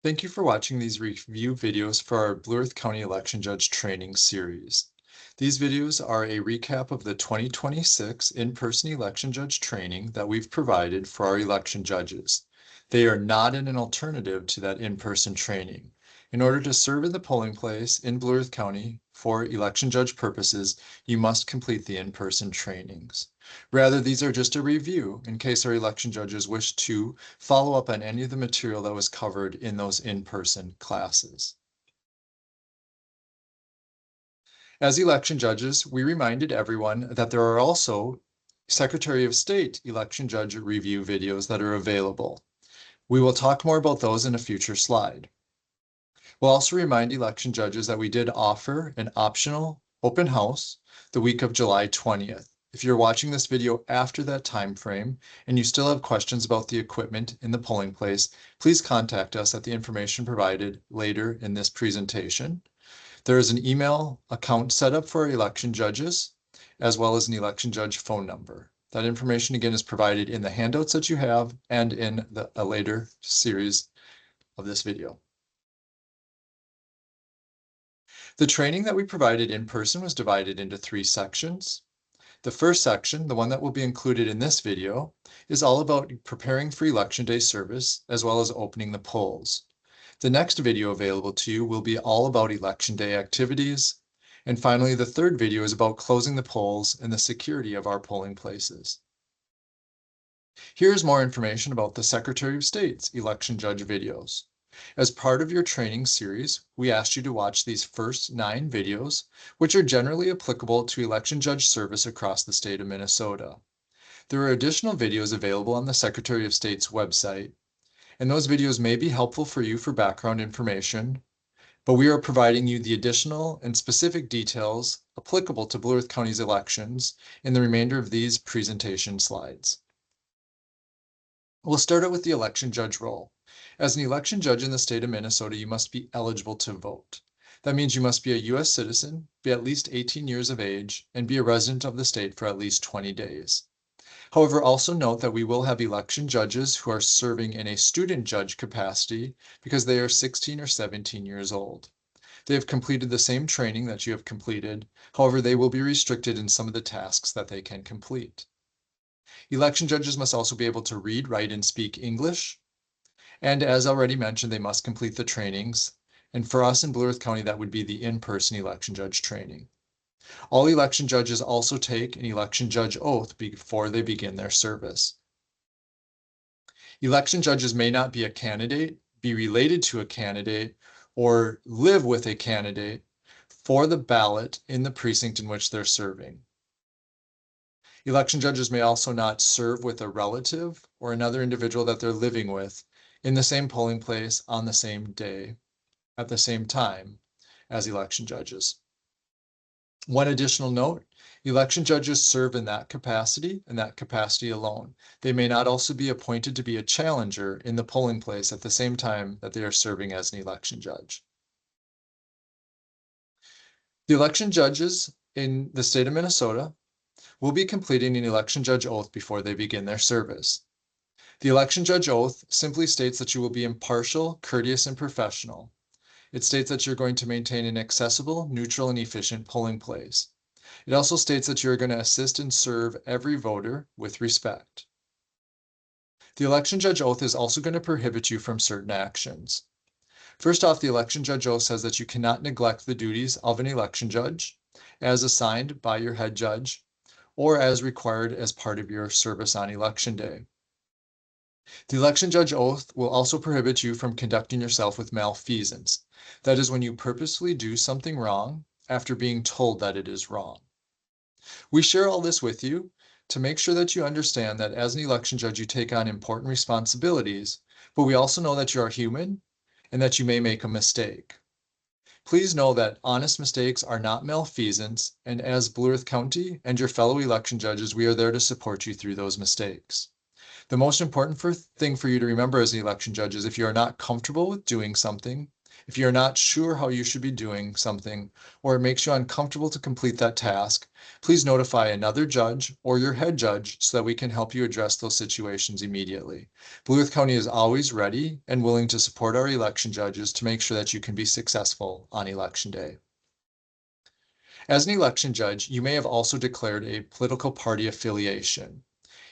Thank you for watching these review videos for our Blue Earth County Election Judge Training Series. These videos are a recap of the 2026 in-person election judge training that we've provided for our election judges. They are not an alternative to that in-person training. In order to serve in the polling place in Blue Earth County for election judge purposes, you must complete the in-person trainings. Rather, these are just a review in case our election judges wish to follow up on any of the material that was covered in those in-person classes. As election judges, we reminded everyone that there are also Secretary of State election judge review videos that are available. We will talk more about those in a future slide. We'll also remind election judges that we did offer an optional open house the week of July 20th. If you're watching this video after that time frame and you still have questions about the equipment in the polling place, please contact us at the information provided later in this presentation. There is an email account set up for election judges, as well as an election judge phone number. That information again is provided in the handouts that you have and in a later series of this video. The training that we provided in person was divided into 3 sections. The first section, the one that will be included in this video, is all about preparing for Election Day service as well as opening the polls. The next video available to you will be all about Election Day activities. And finally, the third video is about closing the polls and the security of our polling places. Here's more information about the Secretary of State's election judge videos. As part of your training series, we asked you to watch these first 9 videos, which are generally applicable to election judge service across the state of Minnesota. There are additional videos available on the Secretary of State's website, and those videos may be helpful for you for background information, but we are providing you the additional and specific details applicable to Blue Earth County's elections in the remainder of these presentation slides. We'll start out with the election judge role. As an election judge in the state of Minnesota, you must be eligible to vote. That means you must be a U.S. citizen, be at least 18 years of age, and be a resident of the state for at least 20 days. However, also note that we will have election judges who are serving in a student judge capacity because they are 16 or 17 years old. They have completed the same training that you have completed. However, they will be restricted in some of the tasks that they can complete. Election judges must also be able to read, write, and speak English. And as already mentioned, they must complete the trainings. And for us in Blue Earth County, that would be the in-person election judge training. All election judges also take an election judge oath before they begin their service. Election judges may not be a candidate, be related to a candidate, or live with a candidate for the ballot in the precinct in which they're serving. Election judges may also not serve with a relative or another individual that they're living with in the same polling place on the same day at the same time as election judges. One additional note, election judges serve in that capacity and that capacity alone. They may not also be appointed to be a challenger in the polling place at the same time that they are serving as an election judge. The election judges in the state of Minnesota will be completing an election judge oath before they begin their service. The election judge oath simply states that you will be impartial, courteous, and professional. It states that you're going to maintain an accessible, neutral, and efficient polling place. It also states that you're going to assist and serve every voter with respect. The election judge oath is also going to prohibit you from certain actions. First off, the election judge oath says that you cannot neglect the duties of an election judge as assigned by your head judge or as required as part of your service on election day. The election judge oath will also prohibit you from conducting yourself with malfeasance. That is when you purposefully do something wrong after being told that it is wrong. We share all this with you to make sure that you understand that as an election judge, you take on important responsibilities, but we also know that you are human and that you may make a mistake. Please know that honest mistakes are not malfeasance, and as Blue Earth County and your fellow election judges, we are there to support you through those mistakes. The most important thing for you to remember as an election judge is if you are not comfortable with doing something, If you're not sure how you should be doing something, or it makes you uncomfortable to complete that task, please notify another judge or your head judge so that we can help you address those situations immediately. Blue Earth County is always ready and willing to support our election judges to make sure that you can be successful on election day. As an election judge, you may have also declared a political party affiliation.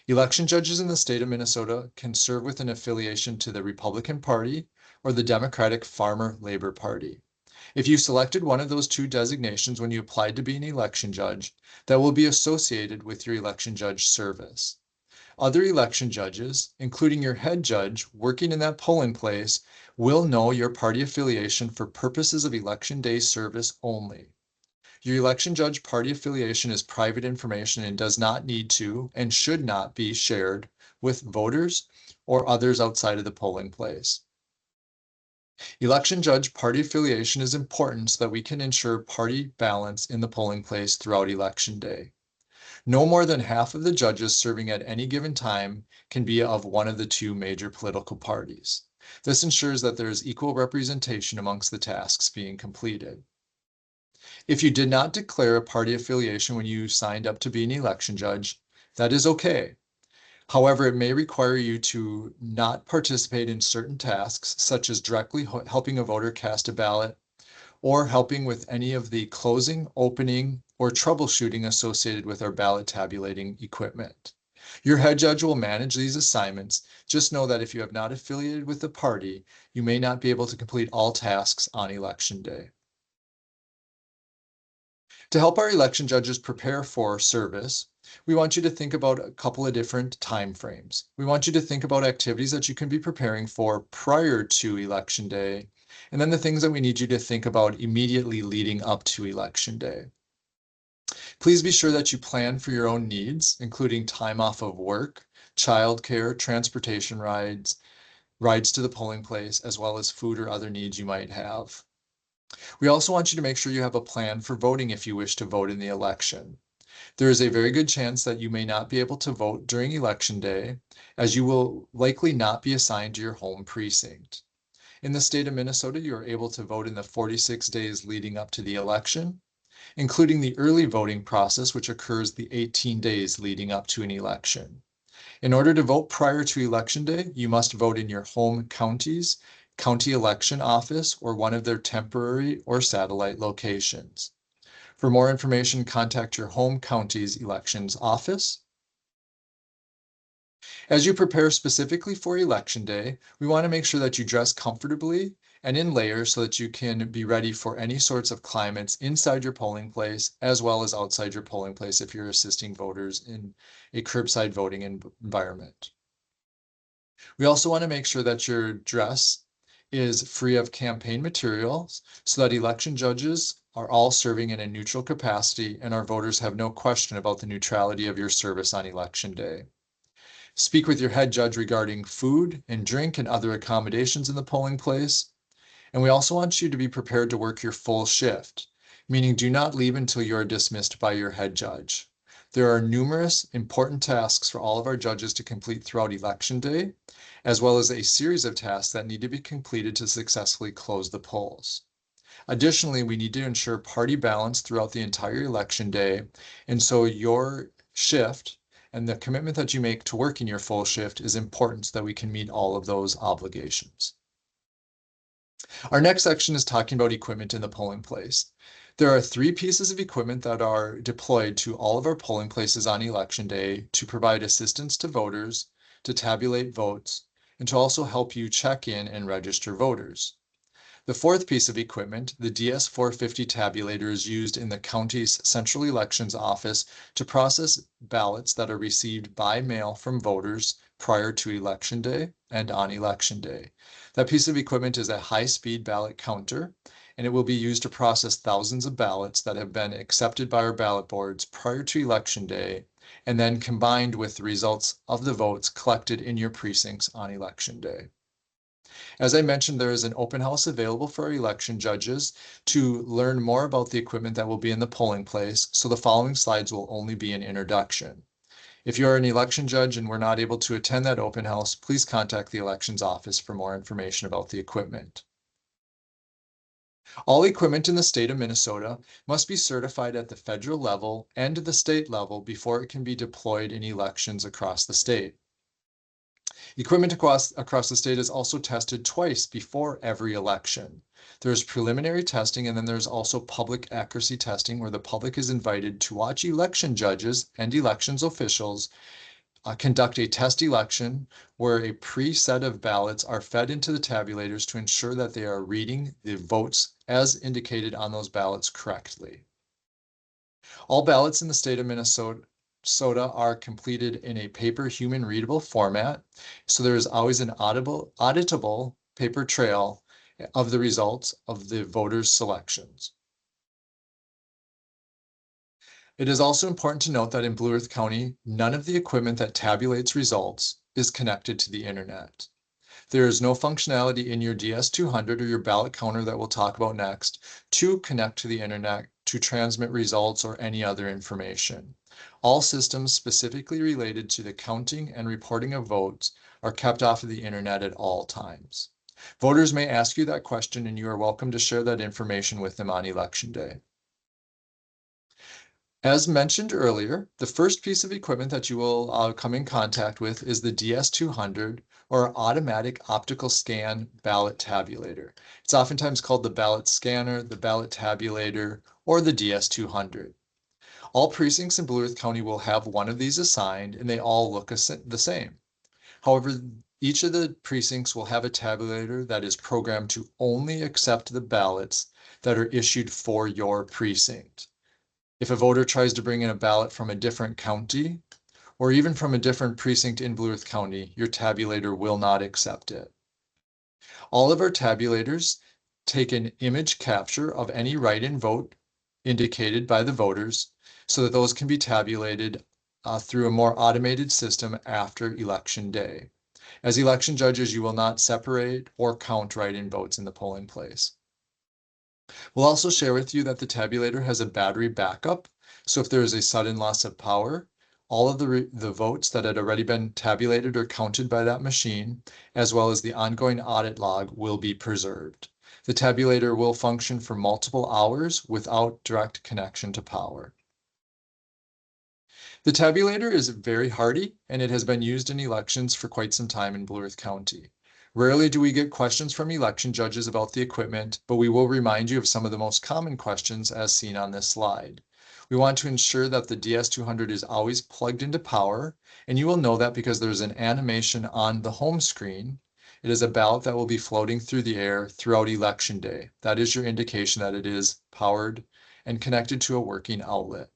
Election judges in the state of Minnesota can serve with an affiliation to the Republican Party or the Democratic Farmer-Labor Party. If you selected one of those two designations when you applied to be an election judge, that will be associated with your election judge service. Other election judges, including your head judge working in that polling place, will know your party affiliation for purposes of election day service only. Your election judge party affiliation is private information and does not need to and should not be shared with voters or others outside of the polling place. Election judge party affiliation is important so that we can ensure party balance in the polling place throughout election day. No more than half of the judges serving at any given time can be of one of the two major political parties. This ensures that there is equal representation amongst the tasks being completed. If you did not declare a party affiliation when you signed up to be an election judge, that is okay. However, it may require you to not participate in certain tasks, such as directly helping a voter cast a ballot or helping with any of the closing, opening, or troubleshooting associated with our ballot tabulating equipment. Your head judge will manage these assignments. Just know that if you have not affiliated with the party, you may not be able to complete all tasks on election day. To help our election judges prepare for service, we want you to think about a couple of different time frames. We want you to think about activities that you can be preparing for prior to election day, and then the things that we need you to think about immediately leading up to election day. Please be sure that you plan for your own needs, including time off of work, childcare, transportation rides to the polling place, as well as food or other needs you might have. We also want you to make sure you have a plan for voting if you wish to vote in the election. There is a very good chance that you may not be able to vote during election day, as you will likely not be assigned to your home precinct. In the state of Minnesota, you are able to vote in the 46 days leading up to the election, including the early voting process, which occurs the 18 days leading up to an election. In order to vote prior to election day, you must vote in your home county's county election office or one of their temporary or satellite locations. For more information, contact your home county's elections office. As you prepare specifically for election day, we want to make sure that you dress comfortably and in layers so that you can be ready for any sorts of climates inside your polling place as well as outside your polling place if you're assisting voters in a curbside voting environment. We also want to make sure that your dress is free of campaign materials so that election judges are all serving in a neutral capacity and our voters have no question about the neutrality of your service on election day. Speak with your head judge regarding food and drink and other accommodations in the polling place. And we also want you to be prepared to work your full shift, meaning do not leave until you are dismissed by your head judge. There are numerous important tasks for all of our judges to complete throughout election day, as well as a series of tasks that need to be completed to successfully close the polls. Additionally, we need to ensure party balance throughout the entire election day, and so your shift and the commitment that you make to working your full shift is important so that we can meet all of those obligations. Our next section is talking about equipment in the polling place. There are 3 pieces of equipment that are deployed to all of our polling places on election day to provide assistance to voters, to tabulate votes, and to also help you check in and register voters. The 4th piece of equipment, the DS450 tabulator, is used in the county's central elections office to process ballots that are received by mail from voters prior to election day and on election day. That piece of equipment is a high-speed ballot counter, and it will be used to process thousands of ballots that have been accepted by our ballot boards prior to election day, and then combined with the results of the votes collected in your precincts on election day. As I mentioned, there is an open house available for our election judges to learn more about the equipment that will be in the polling place, so the following slides will only be an introduction. If you are an election judge and were not able to attend that open house, please contact the elections office for more information about the equipment. All equipment in the state of Minnesota must be certified at the federal level and the state level before it can be deployed in elections across the state. Equipment across the state is also tested twice before every election. There's preliminary testing, and then there's also public accuracy testing, where the public is invited to watch election judges and elections officials conduct a test election where a preset of ballots are fed into the tabulators to ensure that they are reading the votes as indicated on those ballots correctly. All ballots in the state of Minnesota are completed in a paper human readable format, so there is always an auditable paper trail of the results of the voters' selections. It is also important to note that in Blue Earth County, none of the equipment that tabulates results is connected to the internet. There is no functionality in your DS200 or your ballot counter that we'll talk about next to connect to the internet to transmit results or any other information. All systems specifically related to the counting and reporting of votes are kept off of the internet at all times. Voters may ask you that question, and you are welcome to share that information with them on Election Day. As mentioned earlier, the first piece of equipment that you will come in contact with is the DS200, or Automatic Optical Scan Ballot Tabulator. It's oftentimes called the ballot scanner, the ballot tabulator, or the DS200. All precincts in Blue Earth County will have one of these assigned, and they all look the same. However, each of the precincts will have a tabulator that is programmed to only accept the ballots that are issued for your precinct. If a voter tries to bring in a ballot from a different county, or even from a different precinct in Blue Earth County, your tabulator will not accept it. All of our tabulators take an image capture of any write-in vote indicated by the voters so that those can be tabulated through a more automated system after Election Day. As election judges, you will not separate or count write-in votes in the polling place. We'll also share with you that the tabulator has a battery backup, so if there is a sudden loss of power, all of the votes that had already been tabulated or counted by that machine, as well as the ongoing audit log, will be preserved. The tabulator will function for multiple hours without direct connection to power. The tabulator is very hardy, and it has been used in elections for quite some time in Blue Earth County. Rarely do we get questions from election judges about the equipment, but we will remind you of some of the most common questions as seen on this slide. We want to ensure that the DS200 is always plugged into power, and you will know that because there's an animation on the home screen. It is a ballot that will be floating through the air throughout Election Day. That is your indication that it is powered and connected to a working outlet.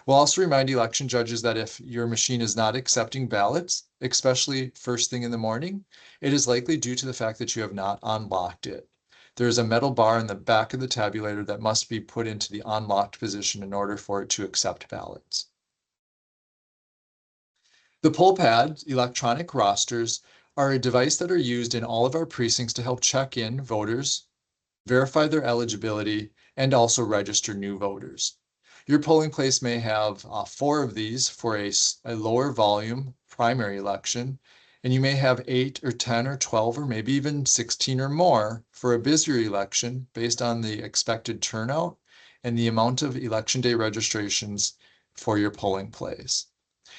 We'll also remind election judges that if your machine is not accepting ballots, especially first thing in the morning, it is likely due to the fact that you have not unlocked it. There is a metal bar in the back of the tabulator that must be put into the unlocked position in order for it to accept ballots. The poll pad electronic rosters are a device that are used in all of our precincts to help check in voters, verify their eligibility, and also register new voters. Your polling place may have 4 of these for a lower volume primary election, and you may have 8 or 10 or 12 or maybe even 16 or more for a busier election based on the expected turnout and the amount of Election Day registrations for your polling place.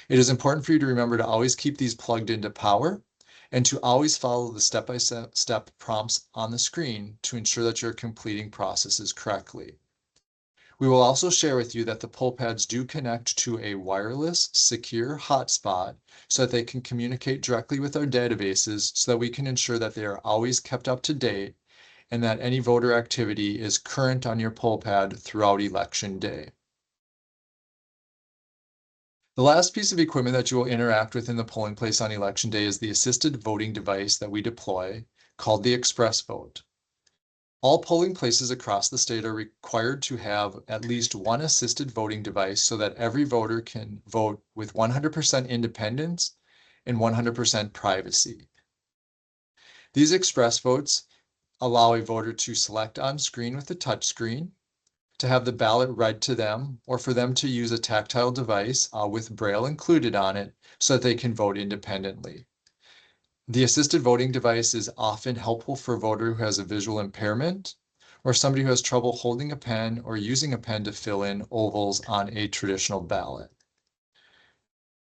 It is important for you to remember to always keep these plugged into power and to always follow the step-by-step prompts on the screen to ensure that you're completing processes correctly. We will also share with you that the poll pads do connect to a wireless, secure hotspot so that they can communicate directly with our databases so that we can ensure that they are always kept up to date and that any voter activity is current on your poll pad throughout Election Day. The last piece of equipment that you will interact with in the polling place on Election Day is the assisted voting device that we deploy called the ExpressVote. All polling places across the state are required to have at least one assisted voting device so that every voter can vote with 100% independence and 100% privacy. These express votes allow a voter to select on screen with a touch screen, to have the ballot read to them, or for them to use a tactile device with Braille included on it so that they can vote independently. The assisted voting device is often helpful for a voter who has a visual impairment or somebody who has trouble holding a pen or using a pen to fill in ovals on a traditional ballot.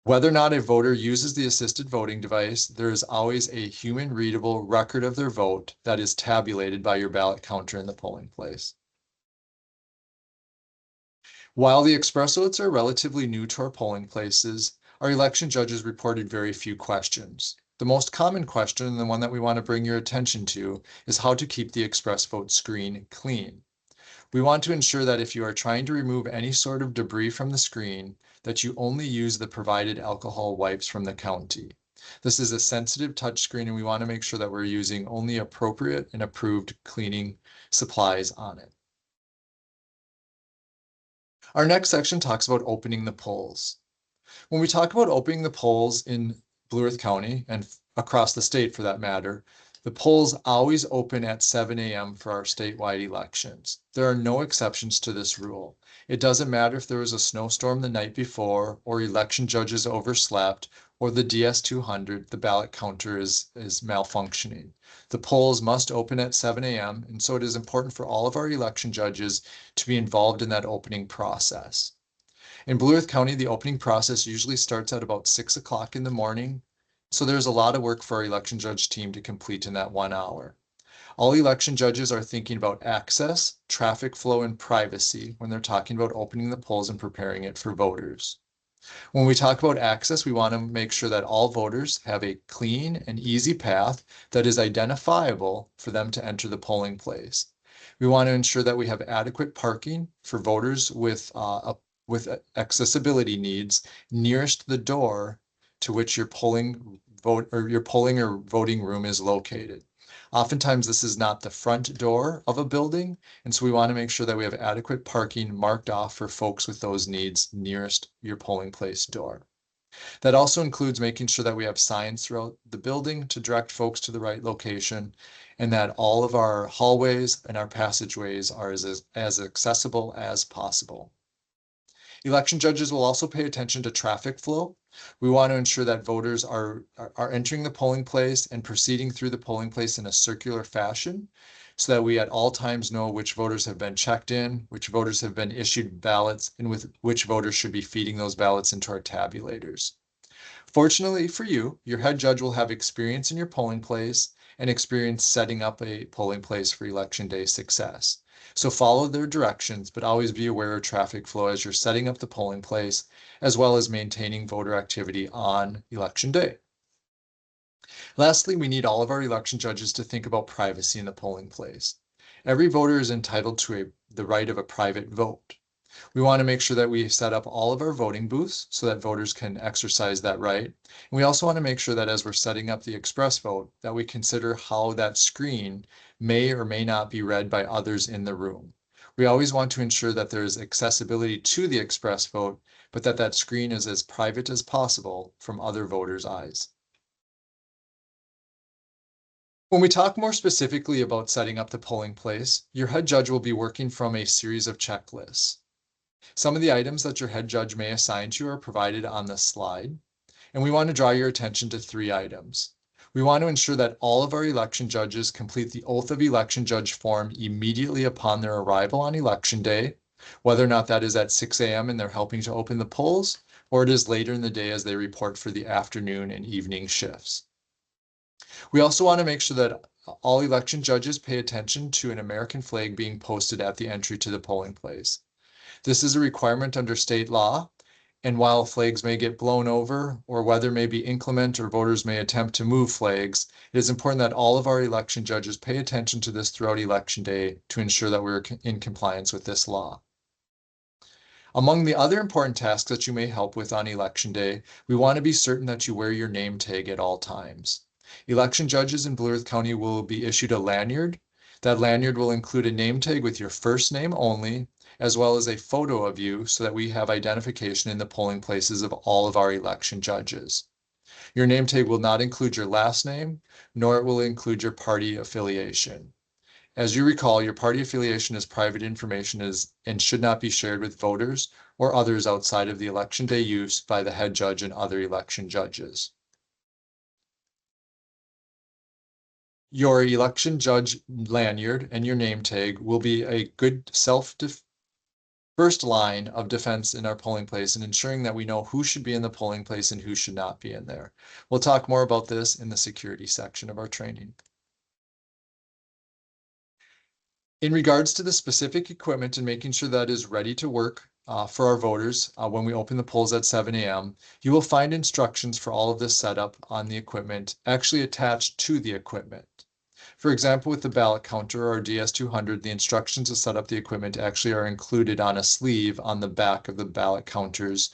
Whether or not a voter uses the assisted voting device, there is always a human-readable record of their vote that is tabulated by your ballot counter in the polling place. While the express votes are relatively new to our polling places, our election judges reported very few questions. The most common question, and the one that we want to bring your attention to, is how to keep the express vote screen clean. We want to ensure that if you are trying to remove any sort of debris from the screen, that you only use the provided alcohol wipes from the county. This is a sensitive touchscreen, and we want to make sure that we're using only appropriate and approved cleaning supplies on it. Our next section talks about opening the polls. When we talk about opening the polls in Blue Earth County and across the state for that matter, the polls always open at 7 a.m. for our statewide elections. There are no exceptions to this rule. It doesn't matter if there was a snowstorm the night before, or election judges overslept, or the DS200, the ballot counter is malfunctioning. The polls must open at 7 a.m., and so it is important for all of our election judges to be involved in that opening process. In Blue Earth County, the opening process usually starts at about 6 o'clock in the morning, so there's a lot of work for our election judge team to complete in that 1 hour. All election judges are thinking about access, traffic flow, and privacy when they're talking about opening the polls and preparing it for voters. When we talk about access, we want to make sure that all voters have a clean and easy path that is identifiable for them to enter the polling place. We want to ensure that we have adequate parking for voters with accessibility needs nearest the door to which your polling or voting room is located. Oftentimes, this is not the front door of a building, and so we want to make sure that we have adequate parking marked off for folks with those needs nearest your polling place door. That also includes making sure that we have signs throughout the building to direct folks to the right location, and that all of our hallways and our passageways are as accessible as possible. Election judges will also pay attention to traffic flow. We want to ensure that voters are entering the polling place and proceeding through the polling place in a circular fashion, so that we at all times know which voters have been checked in, which voters have been issued ballots, and with which voters should be feeding those ballots into our tabulators. Fortunately for you, your head judge will have experience in your polling place and experience setting up a polling place for election day success. So follow their directions, but always be aware of traffic flow as you're setting up the polling place, as well as maintaining voter activity on election day. Lastly, we need all of our election judges to think about privacy in the polling place. Every voter is entitled to the right of a private vote. We want to make sure that we set up all of our voting booths so that voters can exercise that right. And we also want to make sure that as we're setting up the express vote, that we consider how that screen may or may not be read by others in the room. We always want to ensure that there is accessibility to the express vote, but that screen is as private as possible from other voters' eyes. When we talk more specifically about setting up the polling place, your head judge will be working from a series of checklists. Some of the items that your head judge may assign to you are provided on this slide, and we want to draw your attention to 3 items. We want to ensure that all of our election judges complete the Oath of Election Judge form immediately upon their arrival on election day, whether or not that is at 6 a.m. and they're helping to open the polls, or it is later in the day as they report for the afternoon and evening shifts. We also want to make sure that all election judges pay attention to an American flag being posted at the entry to the polling place. This is a requirement under state law, and while flags may get blown over or weather may be inclement or voters may attempt to move flags, it is important that all of our election judges pay attention to this throughout election day to ensure that we're in compliance with this law. Among the other important tasks that you may help with on election day, we want to be certain that you wear your name tag at all times. Election judges in Blue Earth County will be issued a lanyard. That lanyard will include a name tag with your first name only, as well as a photo of you so that we have identification in the polling places of all of our election judges. Your name tag will not include your last name, nor it will include your party affiliation. As you recall, your party affiliation is private information and should not be shared with voters or others outside of the election day use by the head judge and other election judges. Your election judge lanyard and your name tag will be a good first line of defense in our polling place and ensuring that we know who should be in the polling place and who should not be in there. We'll talk more about this in the security section of our training. In regards to the specific equipment and making sure that is ready to work for our voters when we open the polls at 7 a.m., you will find instructions for all of this setup on the equipment actually attached to the equipment. For example, with the ballot counter or DS200, the instructions to set up the equipment actually are included on a sleeve on the back of the ballot counter's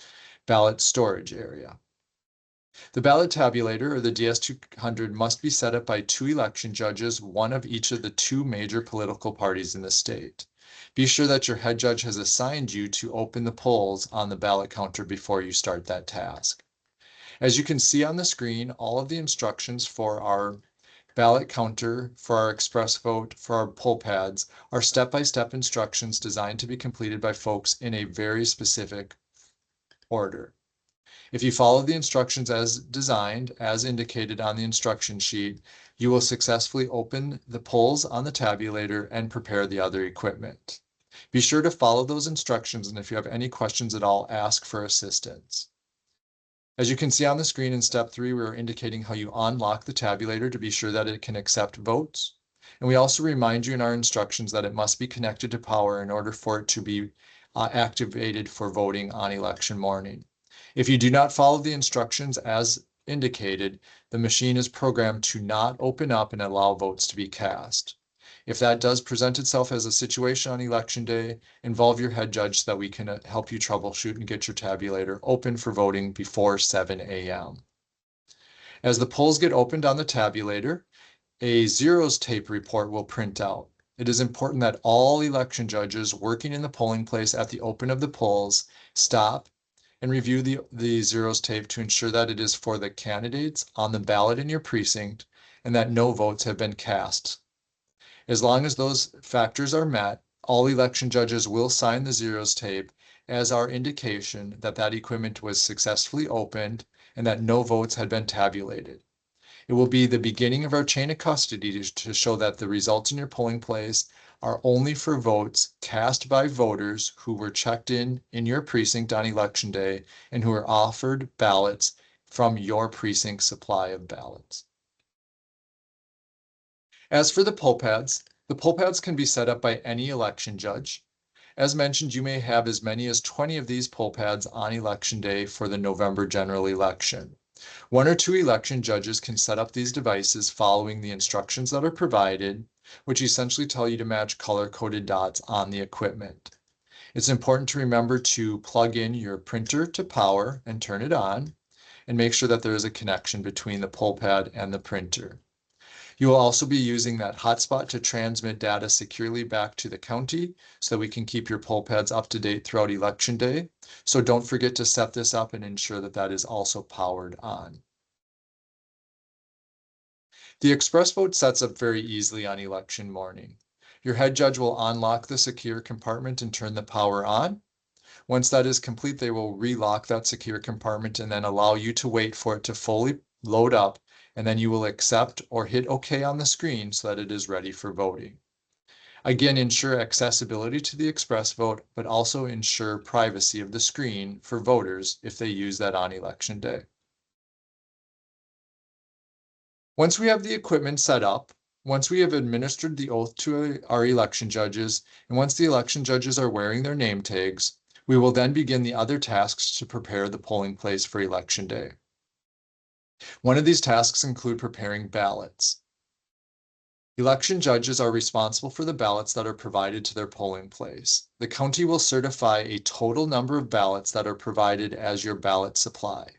ballot storage area. The ballot tabulator, or the DS200, must be set up by 2 election judges, one of each of the 2 major political parties in the state. Be sure that your head judge has assigned you to open the polls on the ballot counter before you start that task. As you can see on the screen, all of the instructions for our ballot counter, for our ExpressVote, for our poll pads are step-by-step instructions designed to be completed by folks in a very specific order. If you follow the instructions as designed, as indicated on the instruction sheet, you will successfully open the polls on the tabulator and prepare the other equipment. Be sure to follow those instructions, and if you have any questions at all, ask for assistance. As you can see on the screen in step 3, we are indicating how you unlock the tabulator to be sure that it can accept votes. And we also remind you in our instructions that it must be connected to power in order for it to be activated for voting on election morning. If you do not follow the instructions as indicated, the machine is programmed to not open up and allow votes to be cast. If that does present itself as a situation on election day, involve your head judge so that we can help you troubleshoot and get your tabulator open for voting before 7 a.m. As the polls get opened on the tabulator, a zeros tape report will print out. It is important that all election judges working in the polling place at the open of the polls stop and review the zeros tape to ensure that it is for the candidates on the ballot in your precinct and that no votes have been cast. As long as those factors are met, all election judges will sign the zeros tape as our indication that that equipment was successfully opened and that no votes had been tabulated. It will be the beginning of our chain of custody to show that the results in your polling place are only for votes cast by voters who were checked in your precinct on election day and who are offered ballots from your precinct supply of ballots. As for the poll pads can be set up by any election judge. As mentioned, you may have as many as 20 of these poll pads on election day for the November general election. 1 or 2 election judges can set up these devices following the instructions that are provided, which essentially tell you to match color-coded dots on the equipment. It's important to remember to plug in your printer to power and turn it on, and make sure that there is a connection between the poll pad and the printer. You will also be using that hotspot to transmit data securely back to the county so that we can keep your poll pads up to date throughout election day. So don't forget to set this up and ensure that that is also powered on. The ExpressVote sets up very easily on election morning. Your head judge will unlock the secure compartment and turn the power on. Once that is complete, they will relock that secure compartment and then allow you to wait for it to fully load up, and then you will accept or hit OK on the screen so that it is ready for voting. Again, ensure accessibility to the ExpressVote, but also ensure privacy of the screen for voters if they use that on election day. Once we have the equipment set up, once we have administered the oath to our election judges, and once the election judges are wearing their name tags, we will then begin the other tasks to prepare the polling place for election day. One of these tasks include preparing ballots. Election judges are responsible for the ballots that are provided to their polling place. The county will certify a total number of ballots that are provided as your ballot supply.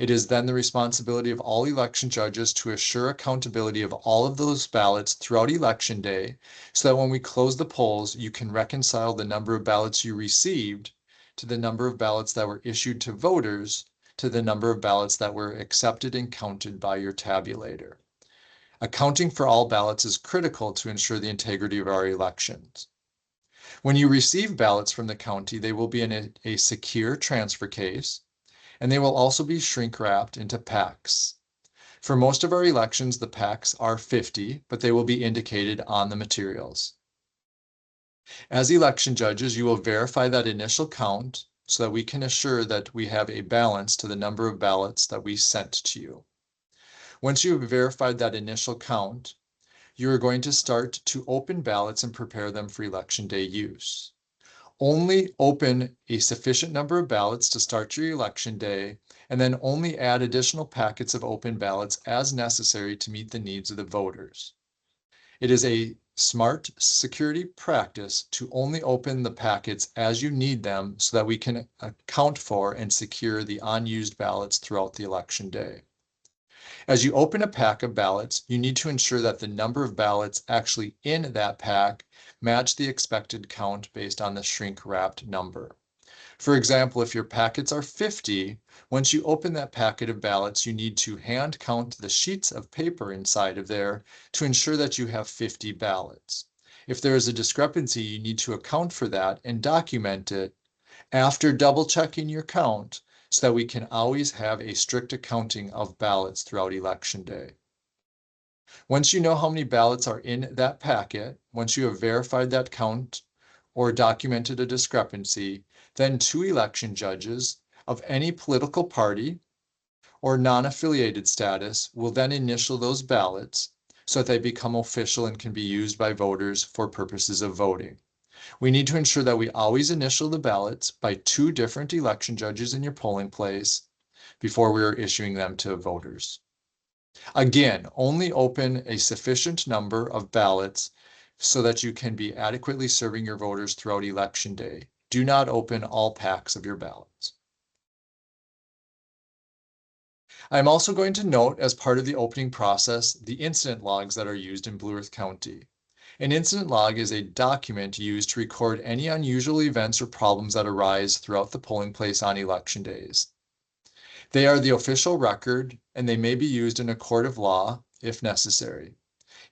It is then the responsibility of all election judges to assure accountability of all of those ballots throughout election day so that when we close the polls, you can reconcile the number of ballots you received to the number of ballots that were issued to voters to the number of ballots that were accepted and counted by your tabulator. Accounting for all ballots is critical to ensure the integrity of our elections. When you receive ballots from the county, they will be in a secure transfer case, and they will also be shrink wrapped into packs. For most of our elections, the packs are 50, but they will be indicated on the materials. As election judges, you will verify that initial count so that we can assure that we have a balance to the number of ballots that we sent to you. Once you have verified that initial count, you are going to start to open ballots and prepare them for Election Day use. Only open a sufficient number of ballots to start your election day, and then only add additional packets of open ballots as necessary to meet the needs of the voters. It is a smart security practice to only open the packets as you need them so that we can account for and secure the unused ballots throughout the election day. As you open a pack of ballots, you need to ensure that the number of ballots actually in that pack match the expected count based on the shrink-wrapped number. For example, if your packets are 50, once you open that packet of ballots, you need to hand count the sheets of paper inside of there to ensure that you have 50 ballots. If there is a discrepancy, you need to account for that and document it after double checking your count so that we can always have a strict accounting of ballots throughout Election Day. Once you know how many ballots are in that packet, once you have verified that count or documented a discrepancy, then 2 election judges of any political party or non-affiliated status will then initial those ballots so that they become official and can be used by voters for purposes of voting. We need to ensure that we always initial the ballots by 2 different election judges in your polling place before we are issuing them to voters. Again, only open a sufficient number of ballots so that you can be adequately serving your voters throughout Election Day. Do not open all packs of your ballots. I'm also going to note, as part of the opening process, the incident logs that are used in Blue Earth County. An incident log is a document used to record any unusual events or problems that arise throughout the polling place on election days. They are the official record, and they may be used in a court of law if necessary.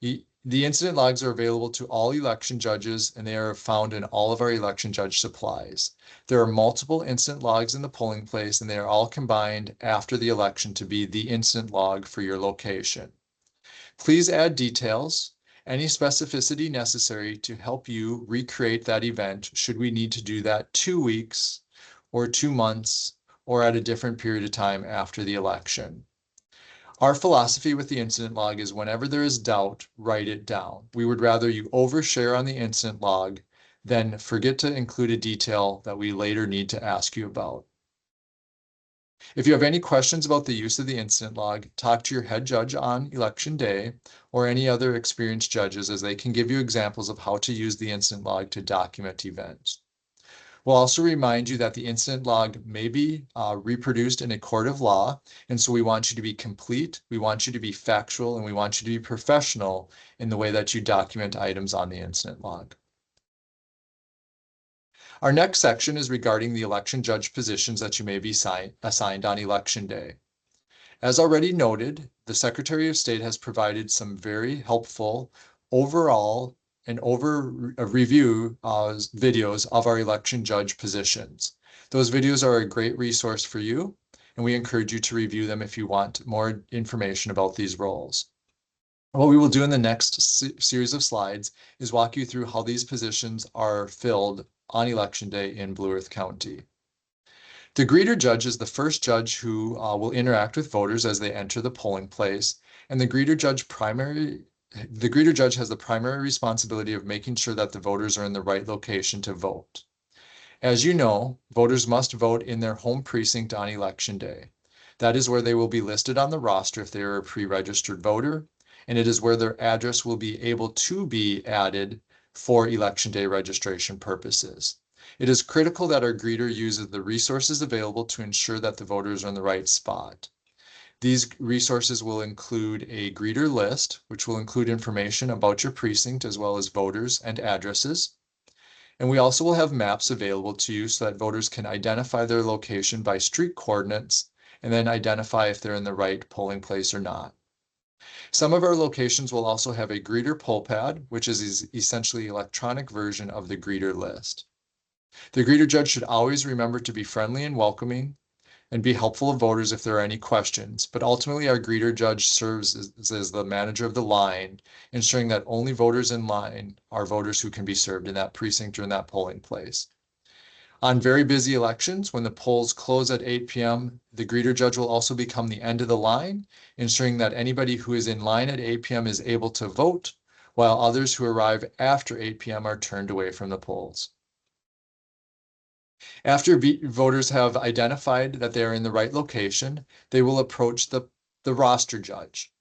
The incident logs are available to all election judges, and they are found in all of our election judge supplies. There are multiple incident logs in the polling place, and they are all combined after the election to be the incident log for your location. Please add details, any specificity necessary to help you recreate that event should we need to do that 2 weeks or 2 months or at a different period of time after the election. Our philosophy with the incident log is whenever there is doubt, write it down. We would rather you overshare on the incident log than forget to include a detail that we later need to ask you about. If you have any questions about the use of the incident log, talk to your head judge on election day or any other experienced judges, as they can give you examples of how to use the incident log to document events. We'll also remind you that the incident log may be reproduced in a court of law, and so we want you to be complete, we want you to be factual, and we want you to be professional in the way that you document items on the incident log. Our next section is regarding the election judge positions that you may be assigned on election day. As already noted, the Secretary of State has provided some very helpful overall and review videos of our election judge positions. Those videos are a great resource for you, and we encourage you to review them if you want more information about these roles. What we will do in the next series of slides is walk you through how these positions are filled on election day in Blue Earth County. The greeter judge is the first judge who will interact with voters as they enter the polling place, and the greeter judge has the primary responsibility of making sure that the voters are in the right location to vote. As you know, voters must vote in their home precinct on election day. That is where they will be listed on the roster if they are a pre-registered voter, and it is where their address will be able to be added for election day registration purposes. It is critical that our greeter uses the resources available to ensure that the voters are in the right spot. These resources will include a greeter list, which will include information about your precinct as well as voters and addresses. And we also will have maps available to you so that voters can identify their location by street coordinates and then identify if they're in the right polling place or not. Some of our locations will also have a greeter poll pad, which is essentially an electronic version of the greeter list. The greeter judge should always remember to be friendly and welcoming, and be helpful of voters if there are any questions. But ultimately, our greeter judge serves as the manager of the line, ensuring that only voters in line are voters who can be served in that precinct or in that polling place. On very busy elections, when the polls close at 8 p.m., the greeter judge will also become the end of the line, ensuring that anybody who is in line at 8 p.m. is able to vote, while others who arrive after 8 p.m. are turned away from the polls. After voters have identified that they are in the right location, they will approach the roster judge.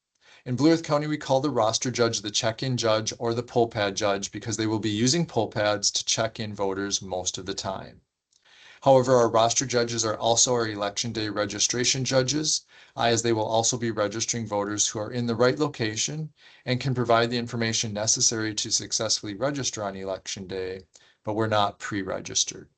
In Blue Earth County, we call the roster judge the check-in judge or the poll pad judge because they will be using poll pads to check in voters most of the time. However, our roster judges are also our election day registration judges, as they will also be registering voters who are in the right location and can provide the information necessary to successfully register on election day, but we're not pre-registered.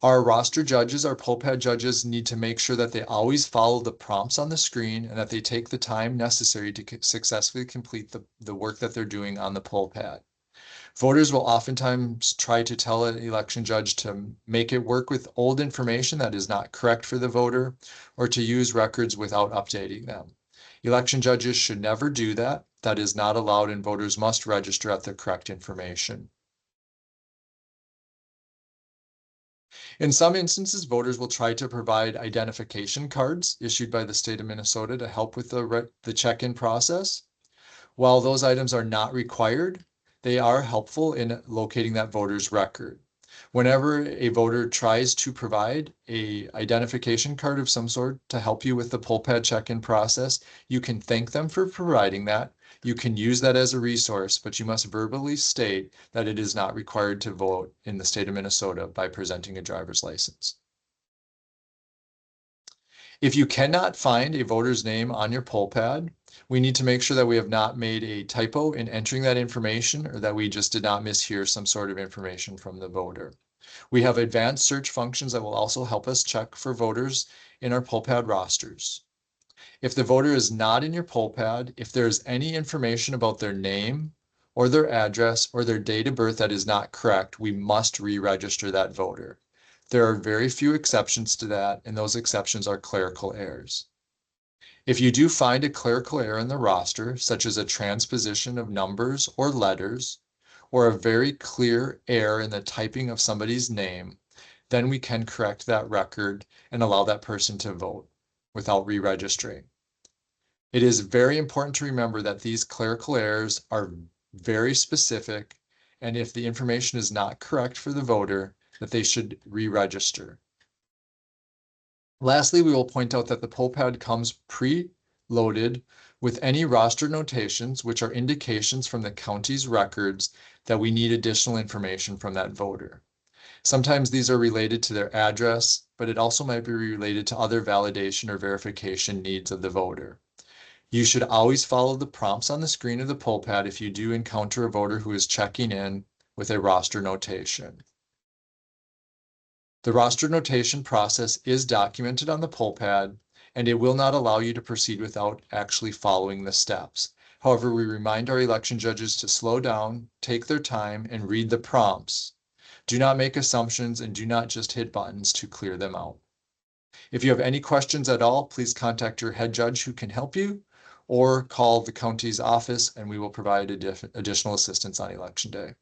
Our roster judges, our poll pad judges, need to make sure that they always follow the prompts on the screen and that they take the time necessary to successfully complete the work that they're doing on the poll pad. Voters will oftentimes try to tell an election judge to make it work with old information that is not correct for the voter or to use records without updating them. Election judges should never do that. That is not allowed, and voters must register at the correct information. In some instances, voters will try to provide identification cards issued by the state of Minnesota to help with the check-in process. While those items are not required, they are helpful in locating that voter's record. Whenever a voter tries to provide an identification card of some sort to help you with the poll pad check-in process, you can thank them for providing that. You can use that as a resource, but you must verbally state that it is not required to vote in the state of Minnesota by presenting a driver's license. If you cannot find a voter's name on your poll pad, we need to make sure that we have not made a typo in entering that information or that we just did not mishear some sort of information from the voter. We have advanced search functions that will also help us check for voters in our poll pad rosters. If the voter is not in your poll pad, if there is any information about their name or their address or their date of birth that is not correct, we must re-register that voter. There are very few exceptions to that, and those exceptions are clerical errors. If you do find a clerical error in the roster, such as a transposition of numbers or letters, or a very clear error in the typing of somebody's name, then we can correct that record and allow that person to vote without re-registering. It is very important to remember that these clerical errors are very specific, and if the information is not correct for the voter, that they should re-register. Lastly, we will point out that the poll pad comes pre-loaded with any roster notations, which are indications from the county's records that we need additional information from that voter. Sometimes these are related to their address, but it also might be related to other validation or verification needs of the voter. You should always follow the prompts on the screen of the poll pad if you do encounter a voter who is checking in with a roster notation. The roster notation process is documented on the poll pad, and it will not allow you to proceed without actually following the steps. However, we remind our election judges to slow down, take their time, and read the prompts. Do not make assumptions and do not just hit buttons to clear them out. If you have any questions at all, please contact your head judge who can help you, or call the county's office and we will provide additional assistance on election day.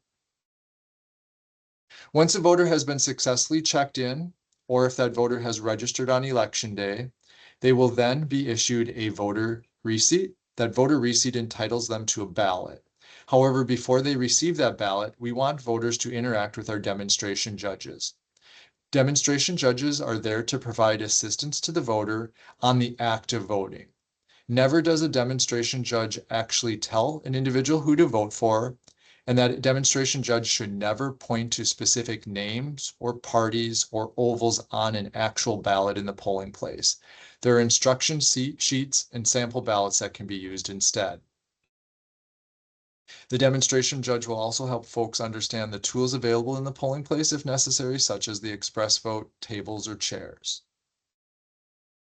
Once a voter has been successfully checked in, or if that voter has registered on election day, they will then be issued a voter receipt. That voter receipt entitles them to a ballot. However, before they receive that ballot, we want voters to interact with our demonstration judges. Demonstration judges are there to provide assistance to the voter on the act of voting. Never does a demonstration judge actually tell an individual who to vote for, and that demonstration judge should never point to specific names or parties or ovals on an actual ballot in the polling place. There are instruction sheets and sample ballots that can be used instead. The demonstration judge will also help folks understand the tools available in the polling place if necessary, such as the ExpressVote tables or chairs.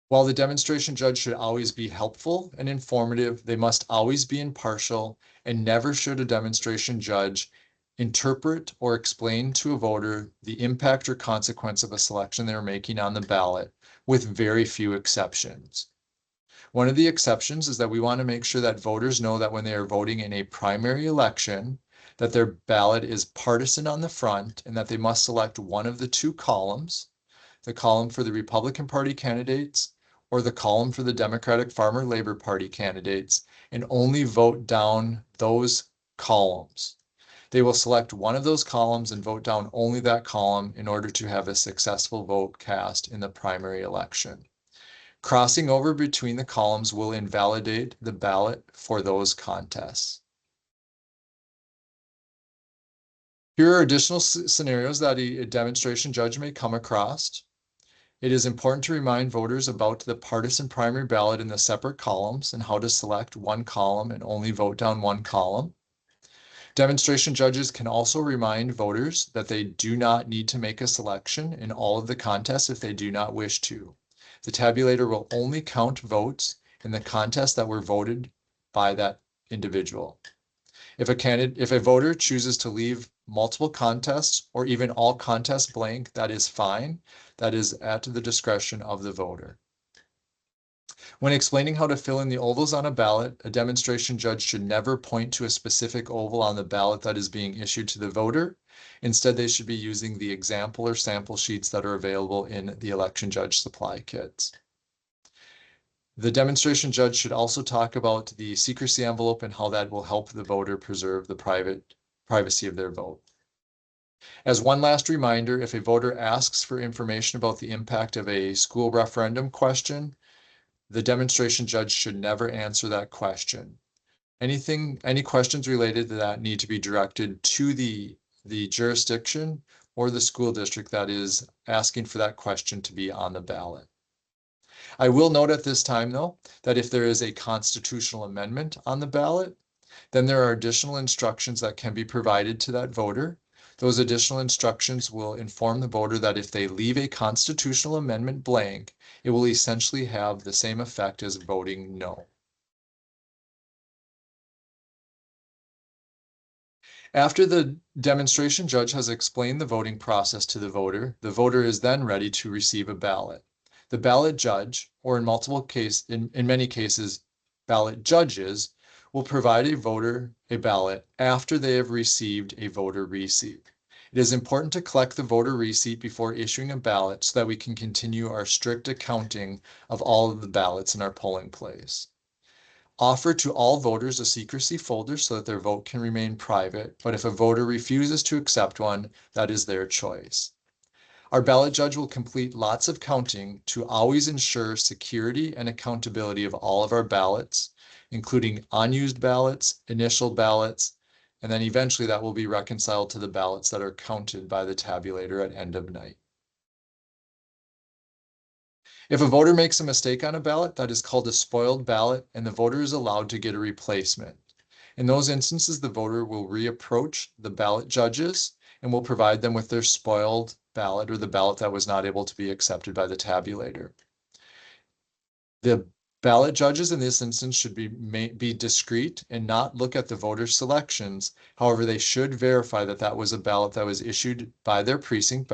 While the demonstration judge should always be helpful and informative, they must always be impartial, and never should a demonstration judge interpret or explain to a voter the impact or consequence of a selection they're making on the ballot, with very few exceptions. One of the exceptions is that we want to make sure that voters know that when they are voting in a primary election, that their ballot is partisan on the front and that they must select one of the two columns, the column for the Republican Party candidates or the column for the Democratic Farmer Labor Party candidates, and only vote down those columns. They will select one of those columns and vote down only that column in order to have a successful vote cast in the primary election. Crossing over between the columns will invalidate the ballot for those contests. Here are additional scenarios that a demonstration judge may come across. It is important to remind voters about the partisan primary ballot in the separate columns and how to select one column and only vote down one column. Demonstration judges can also remind voters that they do not need to make a selection in all of the contests if they do not wish to. The tabulator will only count votes in the contests that were voted by that individual. If a voter chooses to leave multiple contests or even all contests blank, that is fine. That is at the discretion of the voter. When explaining how to fill in the ovals on a ballot, a demonstration judge should never point to a specific oval on the ballot that is being issued to the voter. Instead, they should be using the example or sample sheets that are available in the election judge supply kits. The demonstration judge should also talk about the secrecy envelope and how that will help the voter preserve the privacy of their vote. As one last reminder, if a voter asks for information about the impact of a school referendum question, the demonstration judge should never answer that question. Any questions related to that need to be directed to the jurisdiction or the school district that is asking for that question to be on the ballot. I will note at this time, though, that if there is a constitutional amendment on the ballot, then there are additional instructions that can be provided to that voter. Those additional instructions will inform the voter that if they leave a constitutional amendment blank, it will essentially have the same effect as voting no. After the demonstration judge has explained the voting process to the voter is then ready to receive a ballot. The ballot judge, or in many cases, ballot judges, will provide a voter a ballot after they have received a voter receipt. It is important to collect the voter receipt before issuing a ballot so that we can continue our strict accounting of all of the ballots in our polling place. Offer to all voters a secrecy folder so that their vote can remain private, but if a voter refuses to accept one, that is their choice. Our ballot judge will complete lots of counting to always ensure security and accountability of all of our ballots, including unused ballots, initial ballots, and then eventually that will be reconciled to the ballots that are counted by the tabulator at end of night. If a voter makes a mistake on a ballot, that is called a spoiled ballot, and the voter is allowed to get a replacement. In those instances, the voter will reapproach the ballot judges and will provide them with their spoiled ballot or the ballot that was not able to be accepted by the tabulator. The ballot judges in this instance should be discreet and not look at the voter selections. However, they should verify that that was a ballot that was issued by their precinct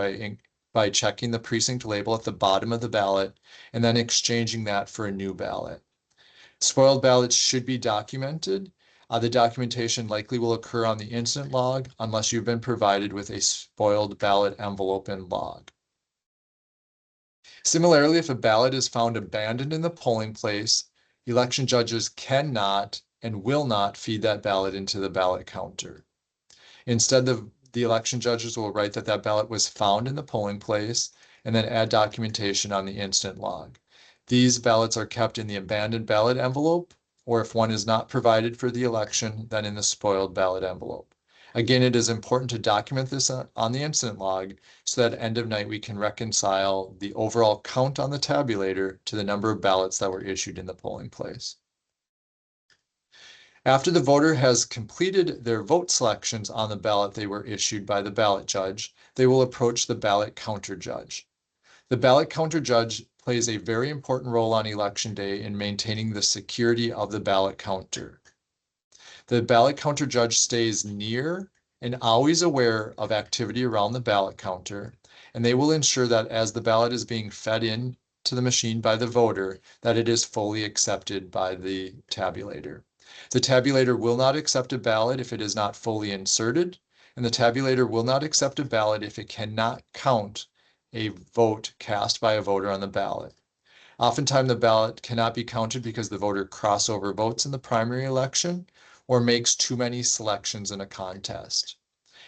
by checking the precinct label at the bottom of the ballot and then exchanging that for a new ballot. Spoiled ballots should be documented. The documentation likely will occur on the incident log unless you've been provided with a spoiled ballot envelope and log. Similarly, if a ballot is found abandoned in the polling place, election judges cannot and will not feed that ballot into the ballot counter. Instead, the election judges will write that that ballot was found in the polling place and then add documentation on the incident log. These ballots are kept in the abandoned ballot envelope, or if one is not provided for the election, then in the spoiled ballot envelope. Again, it is important to document this on the incident log so that at end of night we can reconcile the overall count on the tabulator to the number of ballots that were issued in the polling place. After the voter has completed their vote selections on the ballot they were issued by the ballot judge, they will approach the ballot counter judge. The ballot counter judge plays a very important role on election day in maintaining the security of the ballot counter. The ballot counter judge stays near and always aware of activity around the ballot counter, and they will ensure that as the ballot is being fed in to the machine by the voter, that it is fully accepted by the tabulator. The tabulator will not accept a ballot if it is not fully inserted, and the tabulator will not accept a ballot if it cannot count a vote cast by a voter on the ballot. Oftentimes, the ballot cannot be counted because the voter crossover votes in the primary election or makes too many selections in a contest.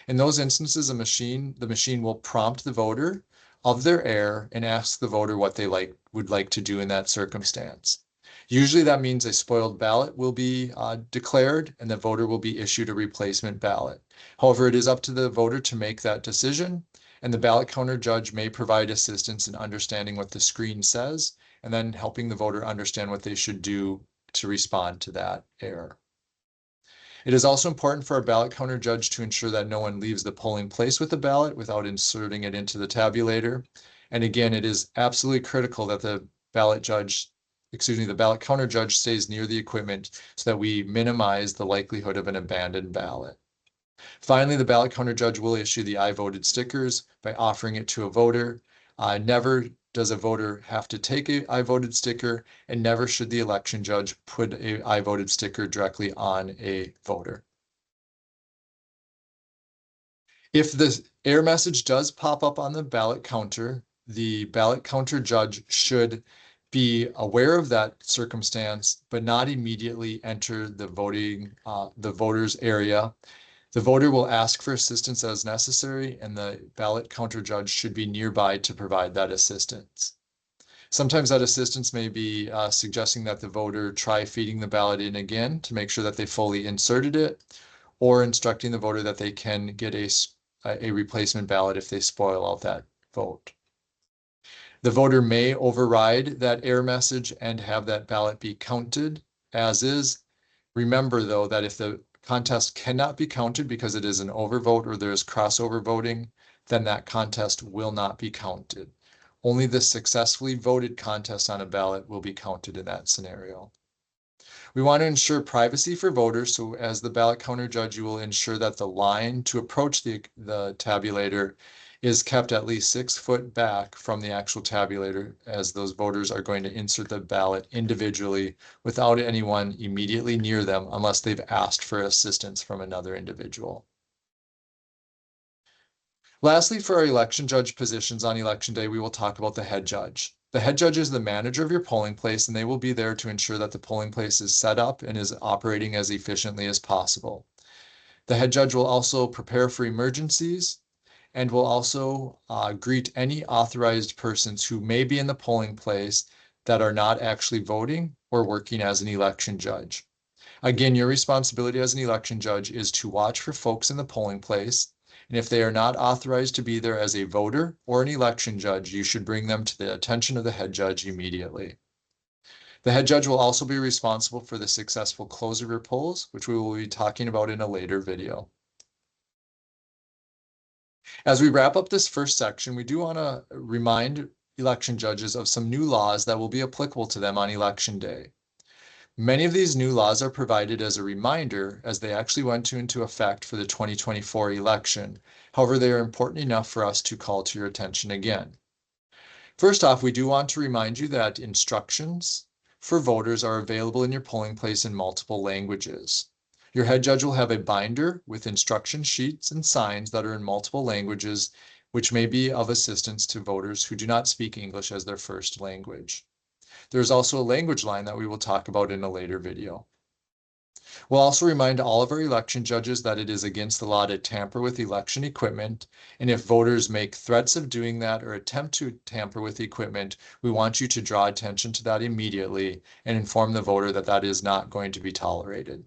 In those instances, the machine will prompt the voter of their error and ask the voter what they would like to do in that circumstance. Usually that means a spoiled ballot will be declared and the voter will be issued a replacement ballot. However, it is up to the voter to make that decision, and the ballot counter judge may provide assistance in understanding what the screen says and then helping the voter understand what they should do to respond to that error. It is also important for our ballot counter judge to ensure that no one leaves the polling place with the ballot without inserting it into the tabulator. And again, it is absolutely critical that the ballot counter judge stays near the equipment so that we minimize the likelihood of an abandoned ballot. Finally, the ballot counter judge will issue the I voted stickers by offering it to a voter. Never does a voter have to take a I voted sticker, and never should the election judge put a I voted sticker directly on a voter. If the error message does pop up on the ballot counter, the ballot counter judge should be aware of that circumstance, but not immediately enter the voter's area. The voter will ask for assistance as necessary, and the ballot counter judge should be nearby to provide that assistance. Sometimes that assistance may be suggesting that the voter try feeding the ballot in again to make sure that they fully inserted it, or instructing the voter that they can get a replacement ballot if they spoil out that vote. The voter may override that error message and have that ballot be counted as is. Remember, though, that if the contest cannot be counted because it is an overvote or there is crossover voting, then that contest will not be counted. Only the successfully voted contest on a ballot will be counted in that scenario. We want to ensure privacy for voters, so as the ballot counter judge, you will ensure that the line to approach the tabulator is kept at least 6 foot back from the actual tabulator, as those voters are going to insert the ballot individually without anyone immediately near them unless they've asked for assistance from another individual. Lastly, for our election judge positions on election day, we will talk about the head judge. The head judge is the manager of your polling place, and they will be there to ensure that the polling place is set up and is operating as efficiently as possible. The head judge will also prepare for emergencies and will also greet any authorized persons who may be in the polling place that are not actually voting or working as an election judge. Again, your responsibility as an election judge is to watch for folks in the polling place, and if they are not authorized to be there as a voter or an election judge, you should bring them to the attention of the head judge immediately. The head judge will also be responsible for the successful close of your polls, which we will be talking about in a later video. As we wrap up this first section, we do want to remind election judges of some new laws that will be applicable to them on election day. Many of these new laws are provided as a reminder as they actually went into effect for the 2024 election. However, they are important enough for us to call to your attention again. First off, we do want to remind you that instructions for voters are available in your polling place in multiple languages. Your head judge will have a binder with instruction sheets and signs that are in multiple languages, which may be of assistance to voters who do not speak English as their first language. There's also a language line that we will talk about in a later video. We'll also remind all of our election judges that it is against the law to tamper with election equipment, and if voters make threats of doing that or attempt to tamper with equipment, we want you to draw attention to that immediately and inform the voter that that is not going to be tolerated.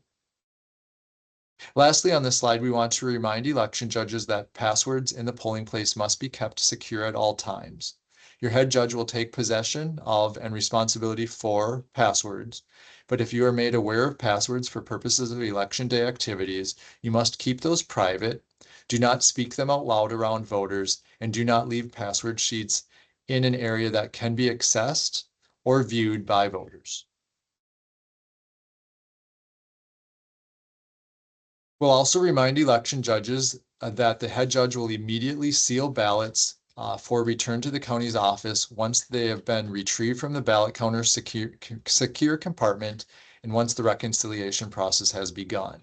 Lastly, on this slide, we want to remind election judges that passwords in the polling place must be kept secure at all times. Your head judge will take possession of and responsibility for passwords, but if you are made aware of passwords for purposes of election day activities, you must keep those private, do not speak them out loud around voters, and do not leave password sheets in an area that can be accessed or viewed by voters. We'll also remind election judges that the head judge will immediately seal ballots for return to the county's office once they have been retrieved from the ballot counter secure compartment and once the reconciliation process has begun.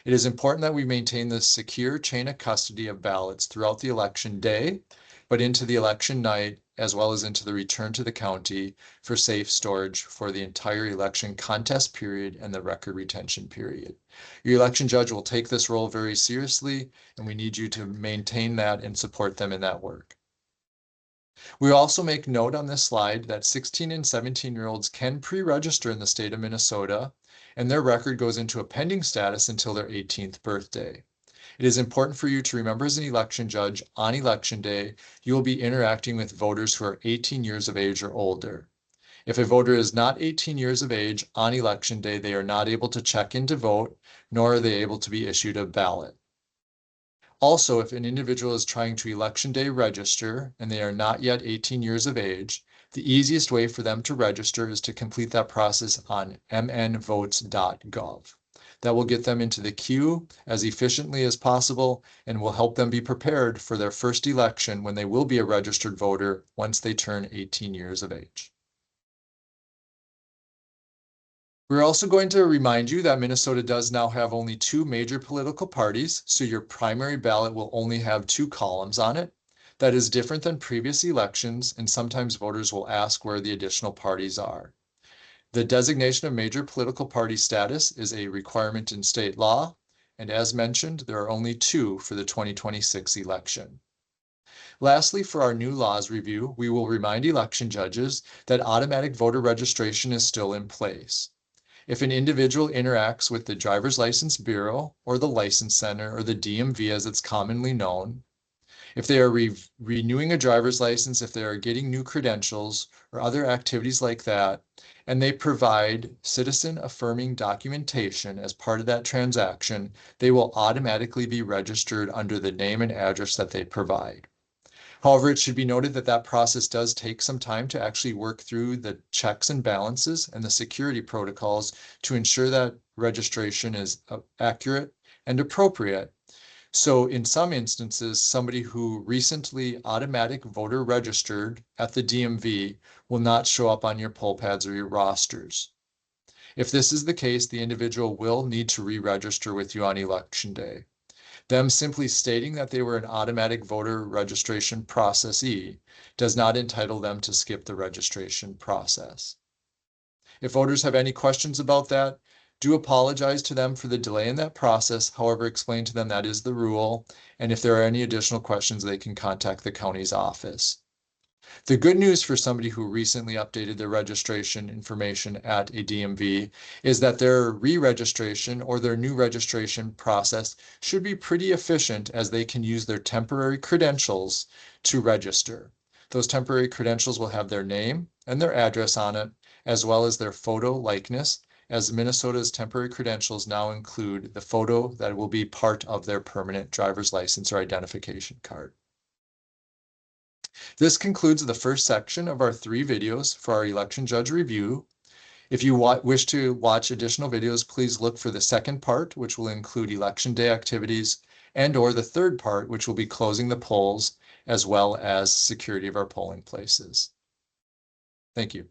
It is important that we maintain the secure chain of custody of ballots throughout the election day, but into the election night, as well as into the return to the county for safe storage for the entire election contest period and the record retention period. Your election judge will take this role very seriously, and we need you to maintain that and support them in that work. We also make note on this slide that 16 and 17-year-olds can pre-register in the state of Minnesota, and their record goes into a pending status until their 18th birthday. It is important for you to remember as an election judge, on election day, you will be interacting with voters who are 18 years of age or older. If a voter is not 18 years of age on election day, they are not able to check in to vote, nor are they able to be issued a ballot. Also, if an individual is trying to election day register and they are not yet 18 years of age, the easiest way for them to register is to complete that process on mnvotes.gov. That will get them into the queue as efficiently as possible and will help them be prepared for their first election when they will be a registered voter once they turn 18 years of age. We're also going to remind you that Minnesota does now have only 2 major political parties, so your primary ballot will only have 2 columns on it. That is different than previous elections, and sometimes voters will ask where the additional parties are. The designation of major political party status is a requirement in state law, and as mentioned, there are only 2 for the 2026 election. Lastly, for our new laws review, we will remind election judges that automatic voter registration is still in place. If an individual interacts with the Driver's License Bureau or the License Center or the DMV as it's commonly known, if they are renewing a driver's license, if they are getting new credentials or other activities like that, and they provide citizen affirming documentation as part of that transaction, they will automatically be registered under the name and address that they provide. However, it should be noted that that process does take some time to actually work through the checks and balances and the security protocols to ensure that registration is accurate and appropriate. So in some instances, somebody who recently automatic voter registered at the DMV will not show up on your poll pads or your rosters. If this is the case, the individual will need to re-register with you on election day. Them simply stating that they were an automatic voter registration processee does not entitle them to skip the registration process. If voters have any questions about that, do apologize to them for the delay in that process. However, explain to them that is the rule. And if there are any additional questions, they can contact the county's office. The good news for somebody who recently updated their registration information at a DMV is that their re-registration or their new registration process should be pretty efficient as they can use their temporary credentials to register. Those temporary credentials will have their name and their address on it, as well as their photo likeness, as Minnesota's temporary credentials now include the photo that will be part of their permanent driver's license or identification card. This concludes the first section of our 3 videos for our election judge review. If you wish to watch additional videos, please look for the second part, which will include election day activities, and or the third part, which will be closing the polls, as well as security of our polling places. Thank you.